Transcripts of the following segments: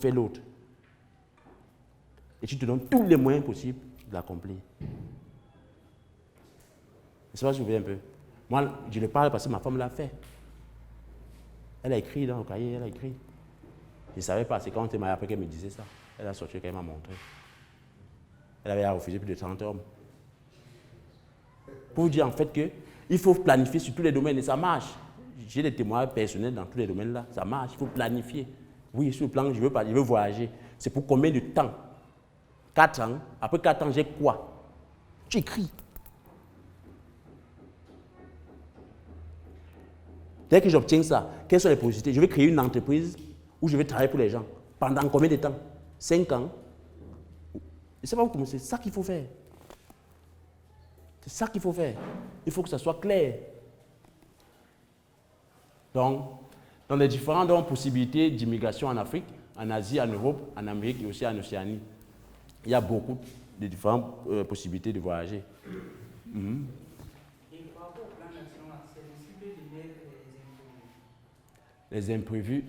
fais l'autre. Et tu te donnes tous les moyens possibles de l'accomplir. C'est pas si vous voyez un peu. Moi, je le parle parce que ma femme l'a fait. Elle a écrit dans le cahier, elle a écrit. Je ne savais pas, c'est quand on était marié après qu'elle me disait ça. Elle a sorti qu'elle m'a montré. Elle avait refusé plus de 30 hommes. Pour vous dire en fait qu'il faut planifier sur tous les domaines et ça marche. J'ai des témoignages personnels dans tous les domaines là, ça marche, il faut planifier. Oui, sur le plan, je veux voyager. C'est pour combien de temps? 4 ans. Après 4 ans, j'ai quoi? Tu écris. Dès que j'obtiens ça, quelles sont les possibilités? Je vais créer une entreprise où je vais travailler pour les gens. Pendant combien de temps? 5 ans. Je ne sais pas comment c'est ça qu'il faut faire. C'est ça qu'il faut faire. Il faut que ça soit clair. Donc, dans les différentes possibilités d'immigration en Afrique, en Asie, en Europe, en Amérique et aussi en Océanie, il y a beaucoup de différentes possibilités de voyager. Et par rapport au plan d'action, c'est possible de mettre Les imprévus.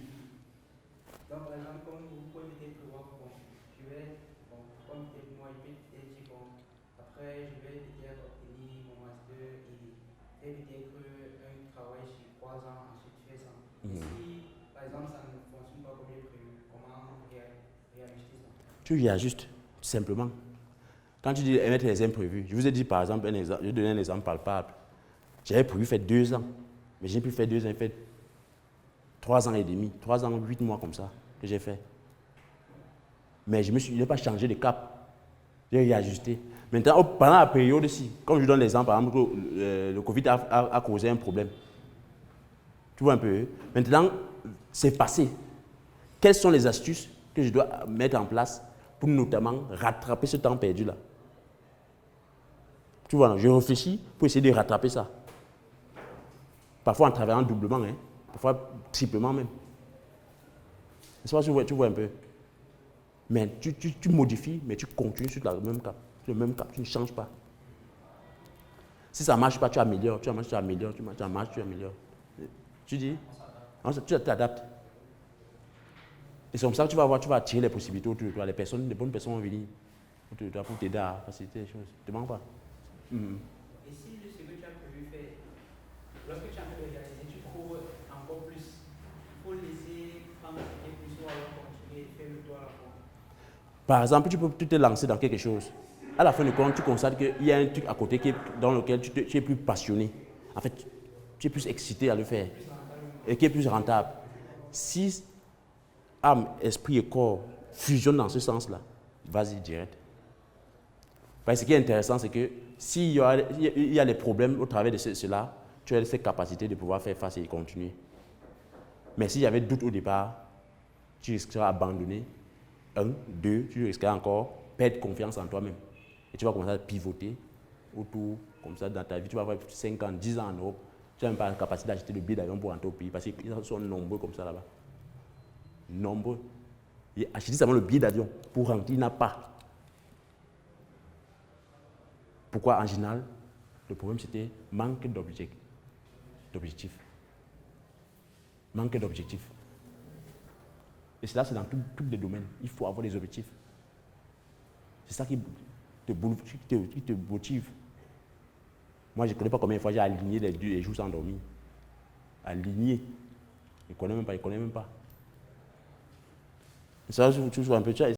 Donc, par exemple, comme vous pouvez peut-être prévoir, bon, je vais, bon, comme peut-être moi, je vais peut-être dire, bon, après, je vais peut-être obtenir mon master et faire peut-être un travail sur 3 ans, ensuite faire ça. Et si, par exemple, ça ne fonctionne pas comme prévu, comment réajuster ça? Tu réajustes, tout simplement. Quand tu dis mettre les imprévus, je vous ai dit par exemple, je vais donner un exemple palpable. J'avais prévu faire 2 ans, mais j'ai pu faire 2 ans, j'ai fait 3 ans et demi, 3 ans, 8 mois comme ça que j'ai fait. Mais je n'ai pas changé de cap, j'ai réajusté. Maintenant, pendant la période ici, comme je donne l'exemple, par exemple, le Covid a causé un problème. Tu vois un peu. Maintenant, c'est passé. Quelles sont les astuces que je dois mettre en place pour notamment rattraper ce temps perdu là? Tu vois, je réfléchis pour essayer de rattraper ça. Parfois en travaillant doublement, hein, parfois triplement même. C'est pas, tu vois un peu. Mais tu modifies, mais tu continues sur le même cap, tu ne changes pas. Si ça ne marche pas, tu améliores, tu améliores. Tu dis, tu t'adaptes. Et c'est comme ça que tu vas attirer les possibilités autour de toi. Les bonnes personnes vont venir autour de toi pour t'aider à faciliter les choses. Ne te manques pas. Et si ce que tu as prévu faire, lorsque tu as envie de réaliser, tu cours encore plus, il faut laisser prendre et plus ou alors continuer et faire le tour à la fois. Par exemple, tu peux te lancer dans quelque chose. À la fin de compte, tu constates qu'il y a un truc à côté dans lequel tu es plus passionné. En fait, tu es plus excité à le faire et qui est plus rentable. Si âme, esprit et corps fusionnent dans ce sens-là, vas-y direct. Parce que ce qui est intéressant, c'est que s'il y a des problèmes au travers de cela, tu as cette capacité de pouvoir faire face et continuer. Mais s'il y avait doute au départ, tu risqueras d'abandonner. 1, 2, tu risqueras encore perdre confiance en toi-même. Et tu vas commencer à pivoter autour, comme ça, dans ta vie. Tu vas avoir 5 ans, 10 ans en Europe. Tu n'as même pas la capacité d'acheter le billet d'avion pour rentrer au pays parce qu'ils sont nombreux comme ça là-bas. Nombreux. Et acheter seulement le billet d'avion pour rentrer, il n'a pas. Pourquoi en général? Le problème c'était manque d'objectifs. Manque d'objectifs. Et cela, c'est dans tous les domaines. Il faut avoir des objectifs. C'est ça qui te motive. Moi, je ne connais pas combien de fois j'ai aligné les jours sans dormir. Aligné. Je ne connais même pas. Ça, toujours un peu.